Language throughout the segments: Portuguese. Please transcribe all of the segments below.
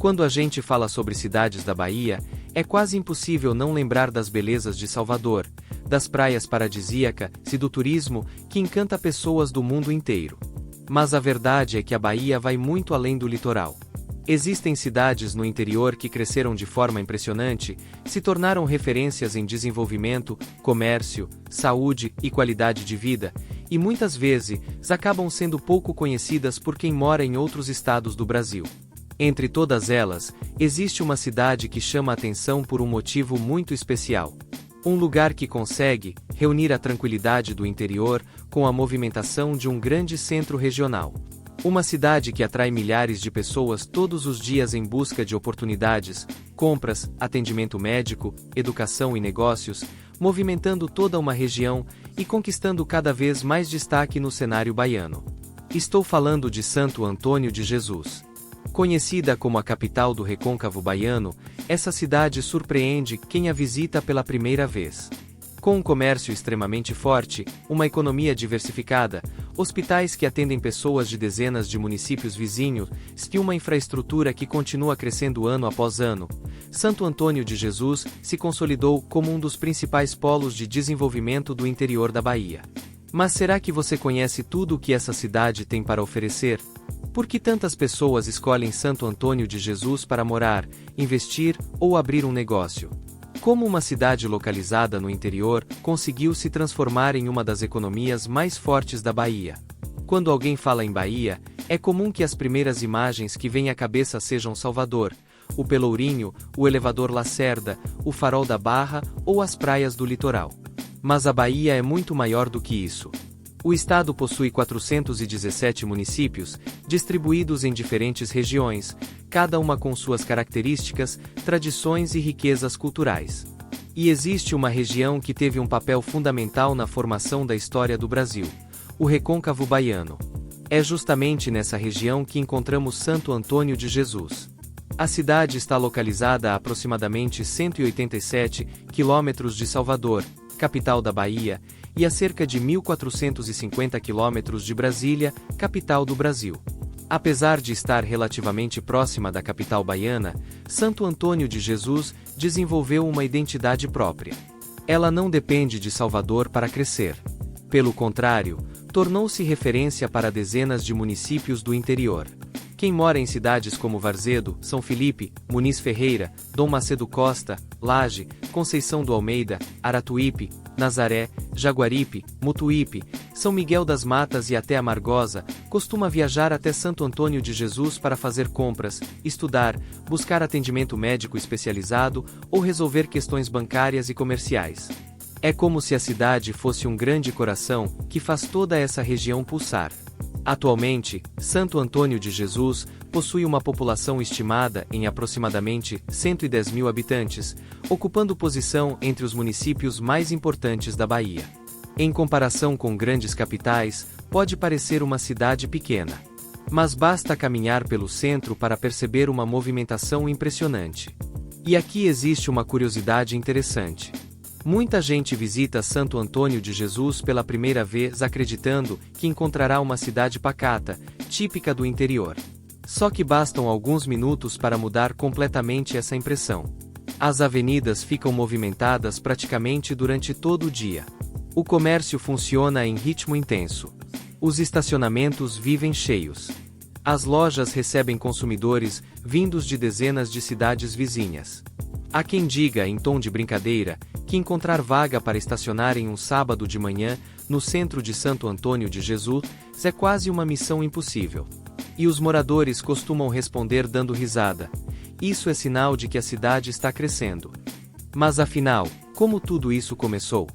Quando a gente fala sobre cidades da Bahia, é quase impossível não lembrar das belezas de Salvador, das praias paradisíacas e do turismo que encanta pessoas do mundo inteiro. Mas a verdade é que a Bahia vai muito além do litoral. Existem cidades no interior que cresceram de forma impressionante, se tornaram referências em desenvolvimento, comércio, saúde e qualidade de vida, e muitas vezes acabam sendo pouco conhecidas por quem mora em outros estados do Brasil. Entre todas elas, existe uma cidade que chama a atenção por um motivo muito especial. Um lugar que consegue reunir a tranquilidade do interior com a movimentação de um grande centro regional. Uma cidade que atrai milhares de pessoas todos os dias em busca de oportunidades, compras, atendimento médico, educação e negócios, movimentando toda uma região e conquistando cada vez mais destaque no cenário baiano. Estou falando de Santo Antônio de Jesus. Conhecida como a capital do recôncavo baiano, essa cidade surpreende quem a visita pela primeira vez. Com um comércio extremamente forte, uma economia diversificada, hospitais que atendem pessoas de dezenas de municípios vizinhos e uma infraestrutura que continua crescendo ano após ano, Santo Antônio de Jesus se consolidou como um dos principais polos de desenvolvimento do interior da Bahia. Mas será que você conhece tudo o que essa cidade tem para oferecer? Por que tantas pessoas escolhem Santo Antônio de Jesus para morar, investir ou abrir um negócio? Como uma cidade localizada no interior conseguiu se transformar em uma das economias mais fortes da Bahia? Quando alguém fala em Bahia, é comum que as primeiras imagens que vêm à cabeça sejam Salvador, o Pelourinho, o elevador Lacerda, o Farol da Barra ou as praias do litoral. Mas a Bahia é muito maior do que isso. O estado possui 417 municípios, distribuídos em diferentes regiões, cada uma com suas características, tradições e riquezas culturais. E existe uma região que teve um papel fundamental na formação da história do Brasil: o Recôncavo Baiano. É justamente nessa região que encontramos Santo Antônio de Jesus. A cidade está localizada a aproximadamente 187 quilômetros de Salvador, capital da Bahia, e a cerca de 1.450 quilômetros de Brasília, capital do Brasil. Apesar de estar relativamente próxima da capital baiana, Santo Antônio de Jesus desenvolveu uma identidade própria. Ela não depende de Salvador para crescer. Pelo contrário, tornou-se referência para dezenas de municípios do interior. Quem mora em cidades como Varzedo, São Felipe, Muniz Ferreira, Dom Macedo Costa, Laje, Conceição do Almeida, Aratuípe, Nazaré, Jaguaripe, Mutuípe, São Miguel das Matas e até Amargosa, costuma viajar até Santo Antônio de Jesus para fazer compras, estudar, buscar atendimento médico especializado ou resolver questões bancárias e comerciais. É como se a cidade fosse um grande coração que faz toda essa região pulsar. Atualmente, Santo Antônio de Jesus possui uma população estimada em aproximadamente 110 mil habitantes, ocupando posição entre os municípios mais importantes da Bahia. Em comparação com grandes capitais, pode parecer uma cidade pequena. Mas basta caminhar pelo centro para perceber uma movimentação impressionante. E aqui existe uma curiosidade interessante. Muita gente visita Santo Antônio de Jesus pela primeira vez acreditando que encontrará uma cidade pacata, típica do interior. Só que bastam alguns minutos para mudar completamente essa impressão. As avenidas ficam movimentadas praticamente durante todo o dia. O comércio funciona em ritmo intenso. Os estacionamentos vivem cheios. As lojas recebem consumidores vindos de dezenas de cidades vizinhas. Há quem diga, em tom de brincadeira, que encontrar vaga para estacionar em um sábado de manhã, no centro de Santo Antônio de Jesus, é quase uma missão impossível. E os moradores costumam responder dando risada. Isso é sinal de que a cidade está crescendo. Mas afinal, como tudo isso começou?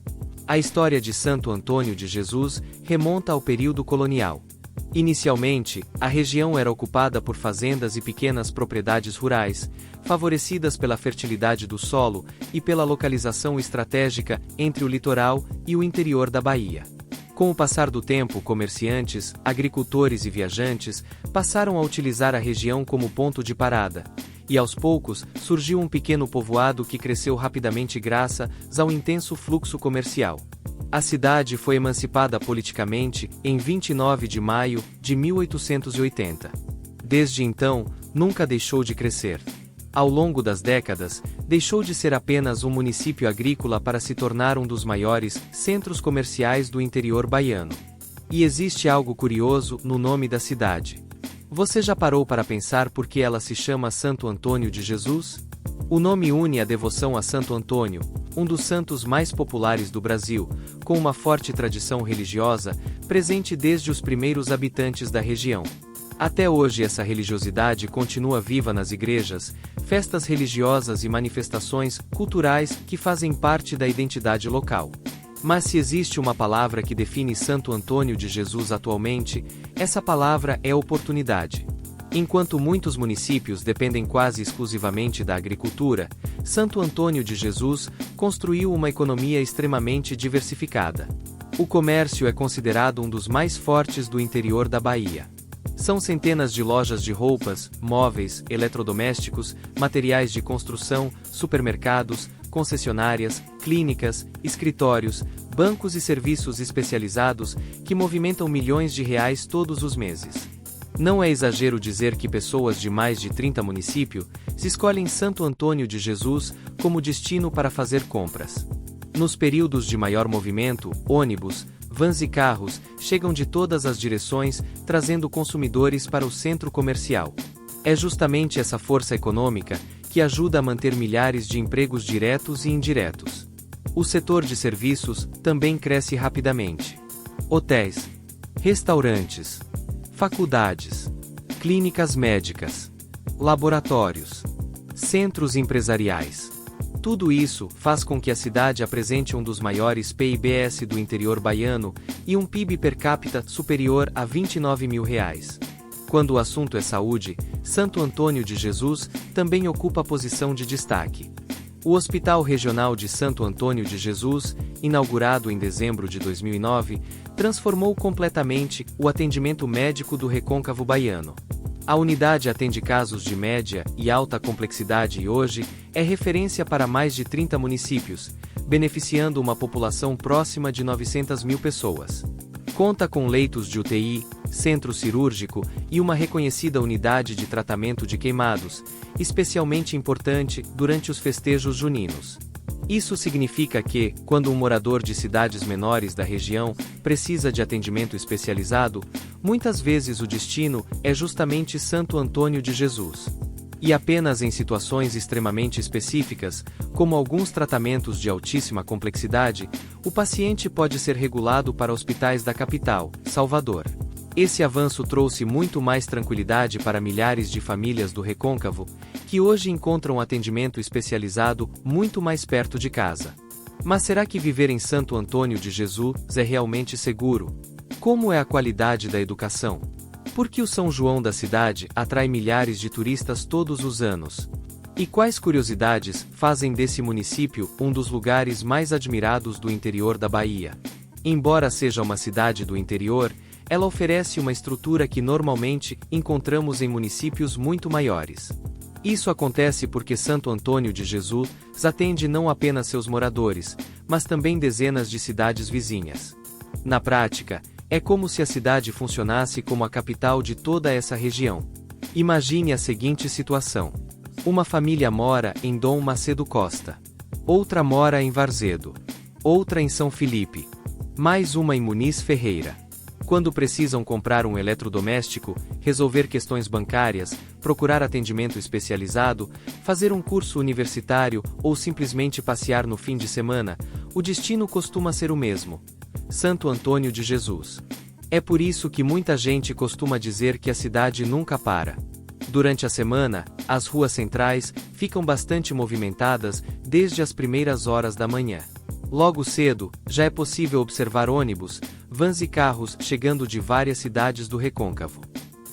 A história de Santo Antônio de Jesus remonta ao período colonial. Inicialmente, a região era ocupada por fazendas e pequenas propriedades rurais, favorecidas pela fertilidade do solo e pela localização estratégica entre o litoral e o interior da Bahia. Com o passar do tempo, comerciantes, agricultores e viajantes passaram a utilizar a região como ponto de parada, e aos poucos surgiu um pequeno povoado que cresceu rapidamente graças ao intenso fluxo comercial. A cidade foi emancipada politicamente em 29 de maio de 1880. Desde então, nunca deixou de crescer. Ao longo das décadas, deixou de ser apenas um município agrícola para se tornar um dos maiores centros comerciais do interior baiano. E existe algo curioso no nome da cidade. Você já parou para pensar por que ela se chama Santo Antônio de Jesus? O nome une a devoção a Santo Antônio, um dos santos mais populares do Brasil, com uma forte tradição religiosa, presente desde os primeiros habitantes da região. Até hoje essa religiosidade continua viva nas igrejas, festas religiosas e manifestações culturais que fazem parte da identidade local. Mas se existe uma palavra que define Santo Antônio de Jesus atualmente, essa palavra é oportunidade. Enquanto muitos municípios dependem quase exclusivamente da agricultura, Santo Antônio de Jesus construiu uma economia extremamente diversificada. O comércio é considerado um dos mais fortes do interior da Bahia. São centenas de lojas de roupas, móveis, eletrodomésticos, materiais de construção, supermercados, concessionárias, clínicas, escritórios, bancos e serviços especializados que movimentam milhões de reais todos os meses. Não é exagero dizer que pessoas de mais de 30 municípios escolhem Santo Antônio de Jesus como destino para fazer compras. Nos períodos de maior movimento, ônibus, vans e carros chegam de todas as direções, trazendo consumidores para o centro comercial. É justamente essa força econômica que ajuda a manter milhares de empregos diretos e indiretos. O setor de serviços também cresce rapidamente. Hotéis, restaurantes, faculdades, clínicas médicas, laboratórios, centros empresariais. Tudo isso faz com que a cidade apresente um dos maiores PIBs do interior baiano e um PIB per capita superior a R$29 mil. Quando o assunto é saúde, Santo Antônio de Jesus também ocupa posição de destaque. O Hospital Regional de Santo Antônio de Jesus, inaugurado em dezembro de 2009, transformou completamente o atendimento médico do recôncavo baiano. A unidade atende casos de média e alta complexidade e hoje é referência para mais de 30 municípios, beneficiando uma população próxima de 900 mil pessoas. Conta com leitos de UTI, centro cirúrgico e uma reconhecida unidade de tratamento de queimados, especialmente importante durante os festejos juninos. Isso significa que, quando um morador de cidades menores da região precisa de atendimento especializado, muitas vezes o destino é justamente Santo Antônio de Jesus. E apenas em situações extremamente específicas, como alguns tratamentos de altíssima complexidade, o paciente pode ser regulado para hospitais da capital, Salvador. Esse avanço trouxe muito mais tranquilidade para milhares de famílias do recôncavo, que hoje encontram atendimento especializado muito mais perto de casa. Mas será que viver em Santo Antônio de Jesus é realmente seguro? Como é a qualidade da educação? Por que o São João da cidade atrai milhares de turistas todos os anos? E quais curiosidades fazem desse município um dos lugares mais admirados do interior da Bahia? Embora seja uma cidade do interior, ela oferece uma estrutura que normalmente encontramos em municípios muito maiores. Isso acontece porque Santo Antônio de Jesus atende não apenas seus moradores, mas também dezenas de cidades vizinhas. Na prática, é como se a cidade funcionasse como a capital de toda essa região. Imagine a seguinte situação. Uma família mora em Dom Macedo Costa. Outra mora em Varzedo. Outra em São Felipe. Mais uma em Muniz Ferreira. Quando precisam comprar um eletrodoméstico, resolver questões bancárias, procurar atendimento especializado, fazer um curso universitário ou simplesmente passear no fim de semana, o destino costuma ser o mesmo: Santo Antônio de Jesus. É por isso que muita gente costuma dizer que a cidade nunca para. Durante a semana, as ruas centrais ficam bastante movimentadas desde as primeiras horas da manhã. Logo cedo, já é possível observar ônibus, vans e carros chegando de várias cidades do recôncavo.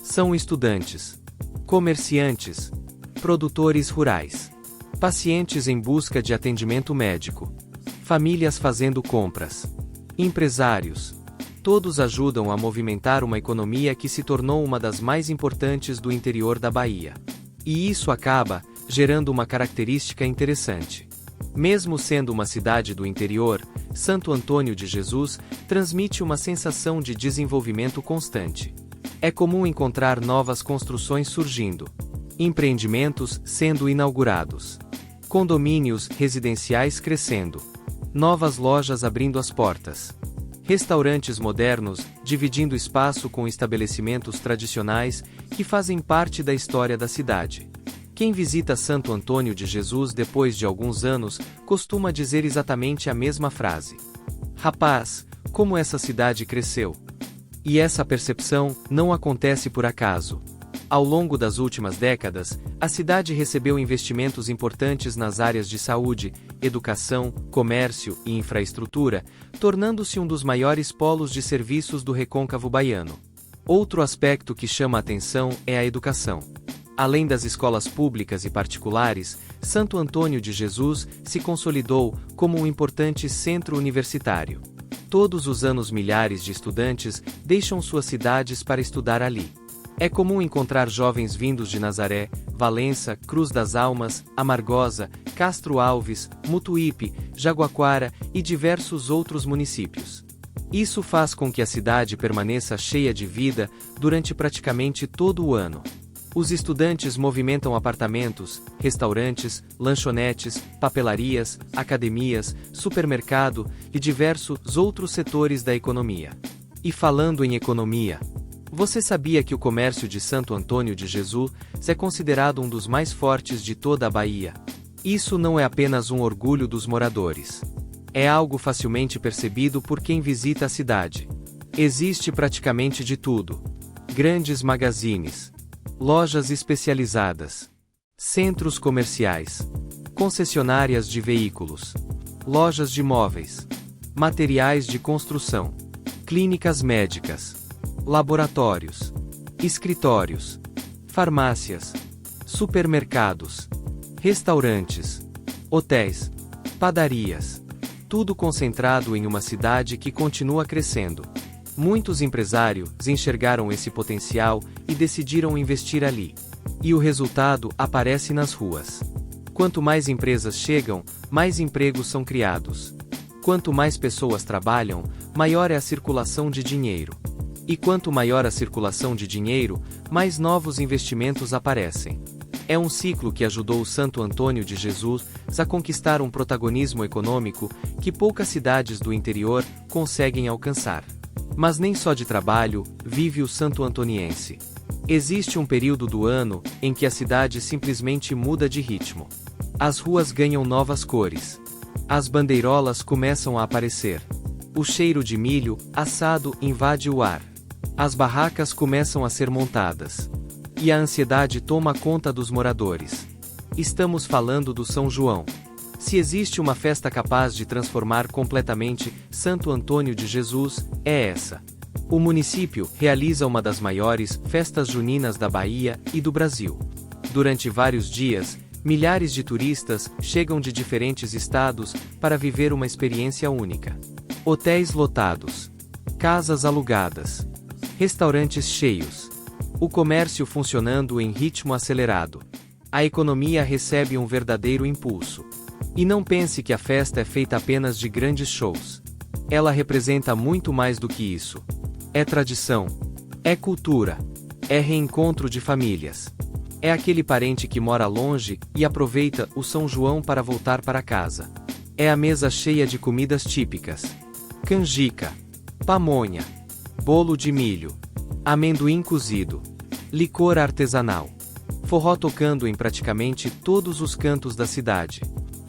São estudantes, comerciantes, produtores rurais, pacientes em busca de atendimento médico, famílias fazendo compras, empresários. Todos ajudam a movimentar uma economia que se tornou uma das mais importantes do interior da Bahia. E isso acaba gerando uma característica interessante. Mesmo sendo uma cidade do interior, Santo Antônio de Jesus transmite uma sensação de desenvolvimento constante. É comum encontrar novas construções surgindo, Empreendimentos sendo inaugurados. Condomínios residenciais crescendo. Novas lojas abrindo as portas. Restaurantes modernos, dividindo espaço com estabelecimentos tradicionais, que fazem parte da história da cidade. Quem visita Santo Antônio de Jesus depois de alguns anos, costuma dizer exatamente a mesma frase. Rapaz, como essa cidade cresceu! E essa percepção não acontece por acaso. Ao longo das últimas décadas, a cidade recebeu investimentos importantes nas áreas de saúde, educação, comércio e infraestrutura, tornando-se um dos maiores polos de serviços do recôncavo baiano. Outro aspecto que chama a atenção é a educação. Além das escolas públicas e particulares, Santo Antônio de Jesus se consolidou como um importante centro universitário. Todos os anos milhares de estudantes deixam suas cidades para estudar ali. É comum encontrar jovens vindos de Nazaré, Valença, Cruz das Almas, Amargosa, Castro Alves, Mutuípe, Jaguaquara e diversos outros municípios. Isso faz com que a cidade permaneça cheia de vida durante praticamente todo o ano. Os estudantes movimentam apartamentos, restaurantes, lanchonetes, papelarias, academias, supermercado e diversos outros setores da economia. E falando em economia, você sabia que o comércio de Santo Antônio de Jesus é considerado um dos mais fortes de toda a Bahia? Isso não é apenas um orgulho dos moradores. É algo facilmente percebido por quem visita a cidade. Existe praticamente de tudo. Grandes magazines, lojas especializadas, centros comerciais, concessionárias de veículos, lojas de móveis, materiais de construção, clínicas médicas, laboratórios, escritórios, farmácias, supermercados, restaurantes, hotéis, padarias, tudo concentrado em uma cidade que continua crescendo. Muitos empresários enxergaram esse potencial e decidiram investir ali. E o resultado aparece nas ruas. Quanto mais empresas chegam, mais empregos são criados. Quanto mais pessoas trabalham, maior é a circulação de dinheiro. E quanto maior a circulação de dinheiro, mais novos investimentos aparecem. É um ciclo que ajudou o Santo Antônio de Jesus a conquistar um protagonismo econômico que poucas cidades do interior conseguem alcançar. Mas nem só de trabalho vive o santo antoniense. Existe um período do ano em que a cidade simplesmente muda de ritmo. As ruas ganham novas cores. As bandeirolas começam a aparecer. O cheiro de milho assado invade o ar. As barracas começam a ser montadas. E a ansiedade toma conta dos moradores. Estamos falando do São João. Se existe uma festa capaz de transformar completamente Santo Antônio de Jesus, é essa. O município realiza uma das maiores festas juninas da Bahia e do Brasil. Durante vários dias, milhares de turistas chegam de diferentes estados para viver uma experiência única. Hotéis lotados, casas alugadas, restaurantes cheios, o comércio funcionando em ritmo acelerado. A economia recebe um verdadeiro impulso. E não pense que a festa é feita apenas de grandes shows. Ela representa muito mais do que isso. É tradição, é cultura, é reencontro de famílias. É aquele parente que mora longe e aproveita o São João para voltar para casa. É a mesa cheia de comidas típicas. Canjica, pamonha, bolo de milho, amendoim cozido, licor artesanal. Forró tocando em praticamente todos os cantos da cidade.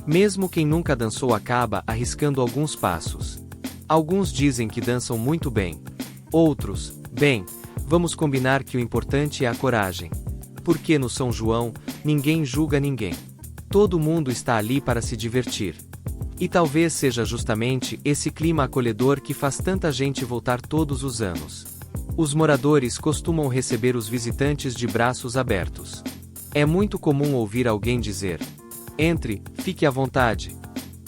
Mesmo quem nunca dançou acaba arriscando alguns passos. Alguns dizem que dançam muito bem. Outros, bem, vamos combinar que o importante é a coragem. Porque no São João, ninguém julga ninguém. Todo mundo está ali para se divertir. E talvez seja justamente esse clima acolhedor que faz tanta gente voltar todos os anos. Os moradores costumam receber os visitantes de braços abertos. É muito comum ouvir alguém dizer: entre, fique à vontade.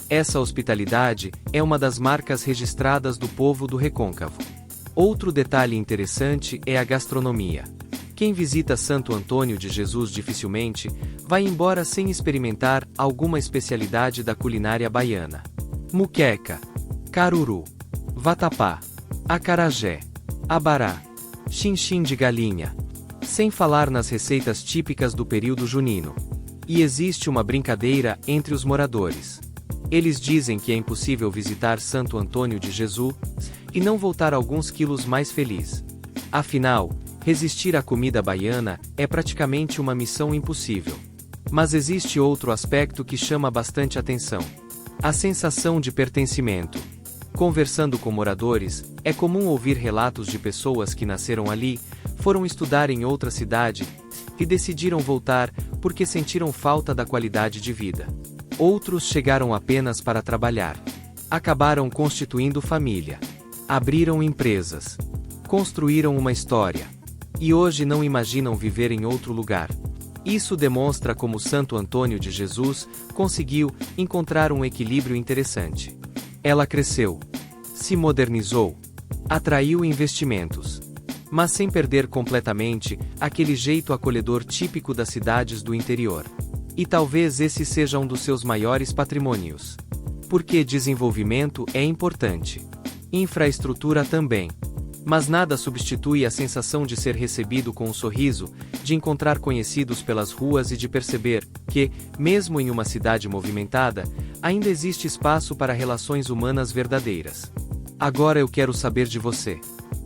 Essa hospitalidade é uma das marcas registradas do povo do Recôncavo. Outro detalhe interessante é a gastronomia. Quem visita Santo Antônio de Jesus dificilmente vai embora sem experimentar alguma especialidade da culinária baiana. Muqueca, caruru, vatapá, acarajé, abará, chinchim de galinha, Sem falar nas receitas típicas do período junino. E existe uma brincadeira entre os moradores. Eles dizem que é impossível visitar Santo Antônio de Jesus e não voltar alguns quilos mais feliz. Afinal, resistir à comida baiana é praticamente uma missão impossível. Mas existe outro aspecto que chama bastante atenção: a sensação de pertencimento. Conversando com moradores, é comum ouvir relatos de pessoas que nasceram ali, foram estudar em outra cidade e decidiram voltar porque sentiram falta da qualidade de vida. Outros chegaram apenas para trabalhar. Acabaram constituindo família. Abriram empresas. Construíram uma história. E hoje não imaginam viver em outro lugar. Isso demonstra como Santo Antônio de Jesus conseguiu encontrar um equilíbrio interessante. Ela cresceu, se modernizou, atraiu investimentos, mas sem perder completamente aquele jeito acolhedor típico das cidades do interior. E talvez esse seja um dos seus maiores patrimônios. Porque desenvolvimento é importante. Infraestrutura também. Mas nada substitui a sensação de ser recebido com um sorriso, de encontrar conhecidos pelas ruas e de perceber que, mesmo em uma cidade movimentada, ainda existe espaço para relações humanas verdadeiras. Agora eu quero saber de você.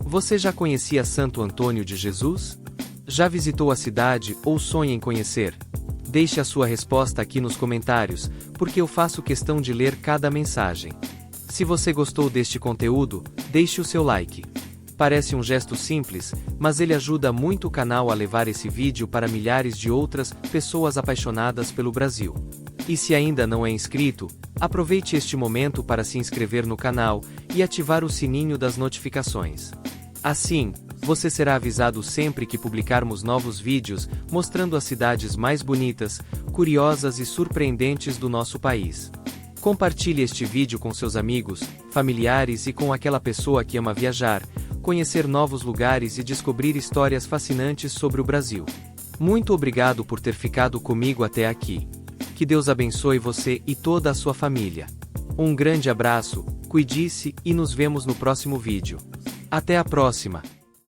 Você já conhecia Santo Antônio de Jesus? Já visitou a cidade ou sonha em conhecer? Deixe a sua resposta aqui nos comentários, porque eu faço questão de ler cada mensagem. Se você gostou deste conteúdo, deixe o seu like. Parece um gesto simples, mas ele ajuda muito o canal a levar esse vídeo para milhares de outras pessoas apaixonadas pelo Brasil. E se ainda não é inscrito, aproveite este momento para se inscrever no canal e ativar o sininho das notificações. Assim, você será avisado sempre que publicarmos novos vídeos mostrando as cidades mais bonitas, curiosas e surpreendentes do nosso país. Compartilhe este vídeo com seus amigos, familiares e com aquela pessoa que ama viajar, conhecer novos lugares e descobrir histórias fascinantes sobre o Brasil. Muito obrigado por ter ficado comigo até aqui. Que Deus abençoe você e toda a sua família. Um grande abraço, cuide-se e nos vemos no próximo vídeo. Até a próxima!